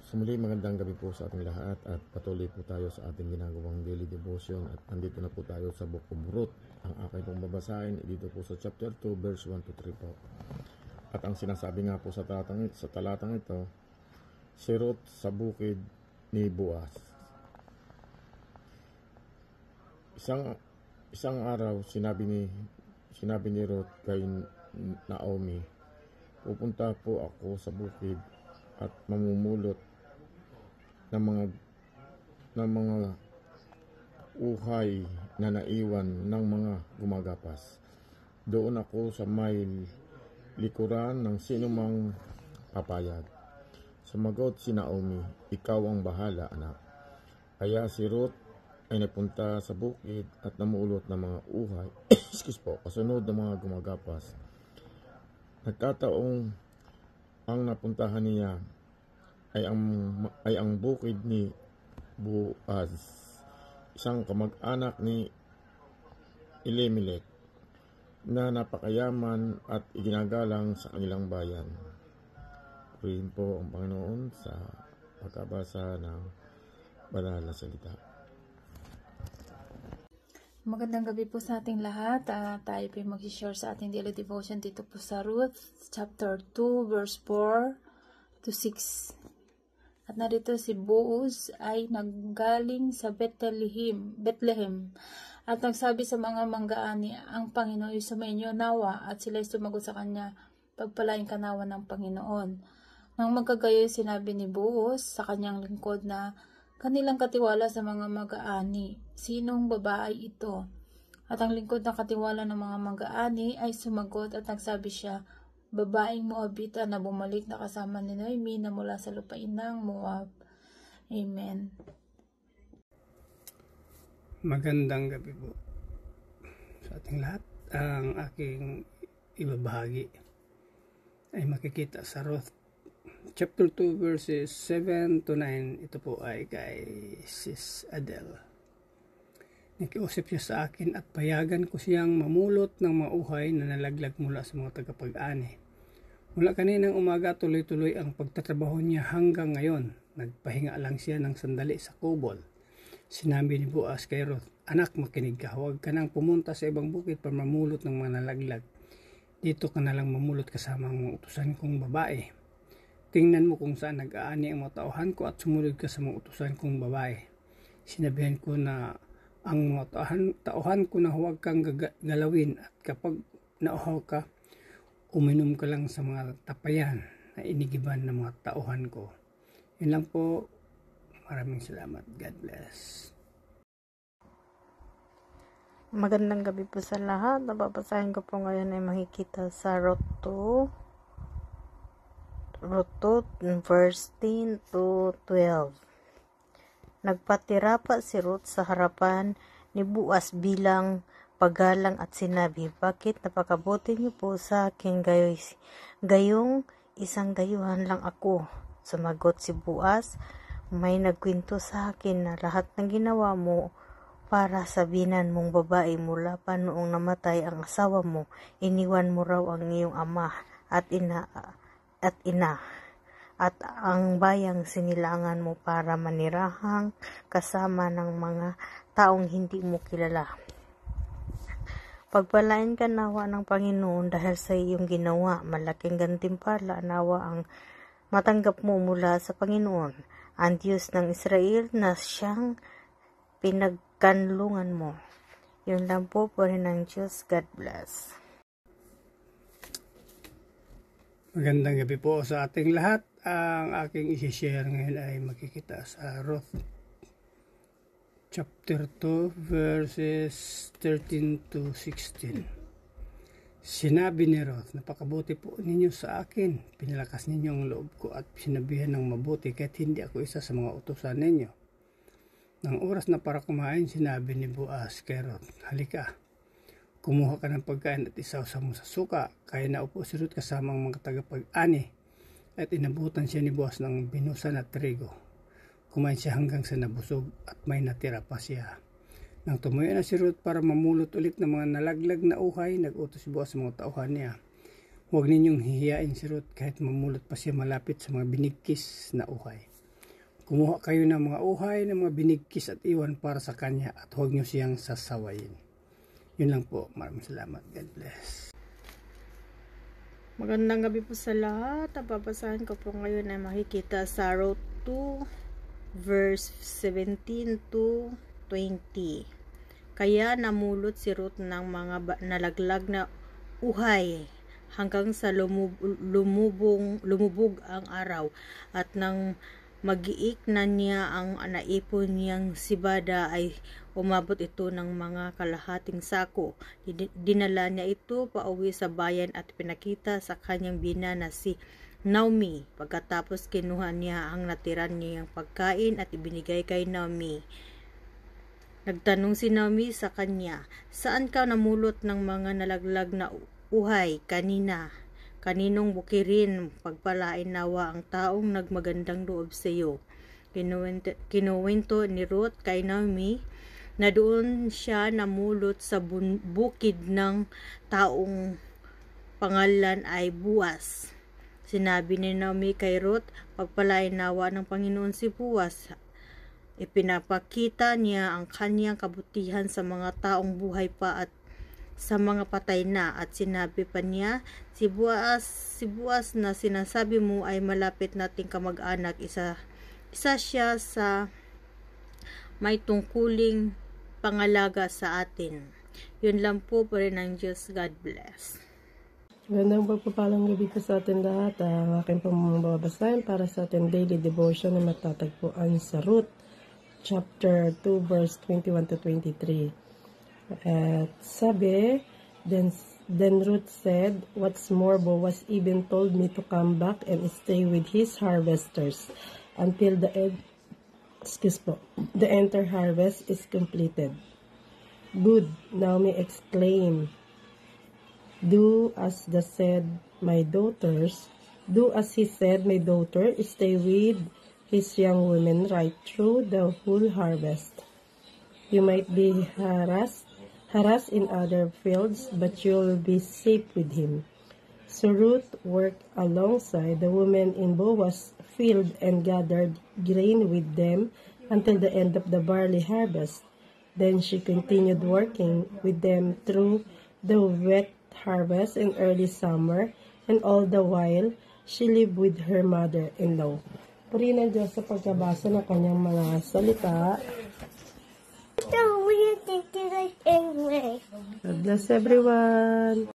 Sumuli magandang gabi po sa ating lahat at patuloy po tayo sa ating ginagawang daily devotion at andito na po tayo sa Book of Ruth. Ang aking pong babasahin dito po sa chapter 2 verse 1 to 3 po. At ang sinasabi nga po sa talatang ito, si Ruth sa bukid ni Boaz. Isang araw sinabi ni Ruth kay Naomi, pupunta po ako sa bukid at mamumulot ng mga uhay na naiwan ng mga gumagapas. Doon ako sa may likuran ng sinumang papayag. Sumagot si Naomi, ikaw ang bahala, anak. Kaya si Ruth ay napunta sa bukid at namulot ng mga uhay kasunod ng mga gumagapas. Nagkataong ang napuntahan niya ay ang bukid ni Boaz, isang kamag-anak ni Elimelech na napakayaman at iginagalang sa kanilang bayan. Purihin po ang Panginoon sa pagkabasa ng banal na salita. Magandang gabi po sa ating lahat. Tayo po mag-share sa ating daily devotion dito po sa Ruth, chapter 2, verse 4 to 6. At narito si Boaz ay nanggaling sa Bethlehem at nagsabi sa mga manggaani, ang Panginoon ay sumainyo nawa, at sila ay sumagot sa kanya, pagpalain ka nawa ng Panginoon. Nang magkagayoy sinabi ni Boaz sa kanyang lingkod na kanilang katiwala sa mga mag-aani, sinong babae ito? At ang lingkod na katiwala ng mga mag-aani ay sumagot at nagsabi siya, babaeng Moabita na bumalik na kasama ni Naomi na mula sa lupain ng Moab. Amen. Magandang gabi po sa ating lahat. Ang aking ibabahagi ay makikita sa Ruth chapter 2 verses 7 to 9. Ito po ay kay Sis Adele. Nakiusap siya sa akin at payagan ko siyang mamulot ng mga uhay na nalaglag mula sa mga tagapag-ani. Mula kaninang umaga tuloy-tuloy ang pagtatrabaho niya hanggang ngayon. Nagpahinga lang siya ng sandali sa kubol. Sinabi ni Boaz kay Ruth, anak, makinig ka, huwag ka nang pumunta sa ibang bukid para mamulot ng mga nalaglag. Dito ka na lang mamulot kasama ang mga utusan kong babae. Tingnan mo kung saan nag-aani ang mga tauhan ko at sumunod ka sa mga utusan kong babae. Sinabihan ko na ang mga tauhan ko na huwag kang galawin, at kapag nauhaw ka, uminom ka lang sa mga tapayan na inigiban ng mga tauhan ko. Yun lang po. Maraming salamat. God bless. Magandang gabi po sa lahat. Nababasahin ko po ngayon ay makikita sa Ruth 2 verse 10 to 12. Nagpatira pa si Ruth sa harapan ni Boaz bilang paggalang at sinabi, bakit napakabuti niyo po sa akin gayong isang dayuhan lang ako? Sumagot si Boaz, may nagkwento sa akin na lahat ng ginawa mo para sa binan mong babae mula pa noong namatay ang asawa mo, iniwan mo raw ang iyong ama at ina at ang bayang sinilangan mo para manirahang kasama ng mga taong hindi mo kilala. Pagpalain ka nawa ng Panginoon dahil sa iyong ginawa, malaking gantimpala nawa ang matanggap mo mula sa Panginoon, ang Diyos ng Israel na siyang pinagkanlungan mo. Yun lang po rin ng Diyos. God bless. Magandang gabi po sa ating lahat. Ang aking isi-share ngayon ay makikita sa Ruth chapter 2 verses 13 to 16. Sinabi ni Ruth, napakabuti po ninyo sa akin. Pinalakas ninyo ang loob ko at sinabihan ng mabuti kahit hindi ako isa sa mga utusan ninyo. Nang oras na para kumain, sinabi ni Boaz kay Ruth, halika, kumuha ka ng pagkain at isawsaw mo sa suka. Kaya naupo si Ruth kasama ang mga tagapag-ani at inabutan siya ni Boaz ng binusan at trigo. Kumain siya hanggang sa nabusog at may natira pa siya. Nang tumuyo na si Ruth para mamulot ulit ng mga nalaglag na uhay, nag-utos si Boaz sa mga tauhan niya. Huwag ninyong hihiyain si Ruth kahit mamulot pa siya malapit sa mga binigkis na uhay. Kumuha kayo ng mga uhay, ng mga binigkis at iwan para sa kanya at huwag nyo siyang sasawayin. Yun lang po. Maraming salamat. God bless. Magandang gabi po sa lahat. Ang babasahin ko po ngayon ay makikita sa Ruth 2 verse 17 to 20. Kaya namulot si Ruth ng mga nalaglag na uhay hanggang sa lumubog ang araw, at nang mag-iik na niya ang naipon niyang sibada ay umabot ito ng mga kalahating sako. Dinala niya ito pauwi sa bayan at pinakita sa kanyang bina na si Naomi. Pagkatapos kinuha niya ang natira niyang pagkain at ibinigay kay Naomi. Nagtanong si Naomi sa kanya, "Saan ka namulot ng mga nalaglag na uhay kanina? Kaninong bukirin pagpalain nawa ang taong nagmagandang loob sa iyo?" Kinuwento ni Ruth kay Naomi na doon siya namulot sa bukid ng taong pangalan ay Boaz. Sinabi ni Naomi kay Ruth, "Pagpalain nawa ng Panginoon si Boaz." Ipinapakita niya ang kanyang kabutihan sa mga taong buhay pa at sa mga patay na, at sinabi pa niya, si Boaz na sinasabi mo ay malapit nating kamag-anak. Isa siya sa may tungkuling pangalaga sa atin. Yun lang po rin ng Diyos. God bless. Magandang pagpapalang gabi po sa atin lahat. Ang aking pambabasahin para sa ating daily devotion na matatagpuan sa Ruth chapter 2 verse 21 to 23. At sabi, then Ruth said, "What's more, Boaz even told me to come back and stay with his harvesters until the entire harvest is completed." "Good," Naomi exclaimed. Do as he said, my daughter, stay with his young women right through the whole harvest. You might be harassed in other fields, but you'll be safe with him. So Ruth worked alongside the women in Boaz's field and gathered grain with them until the end of the barley harvest. Then she continued working with them through the wet harvest in early summer, and all the while she lived with her mother-in-law. Purihin ng Diyos sa pagkabasa ng kanyang mga salita. God bless everyone.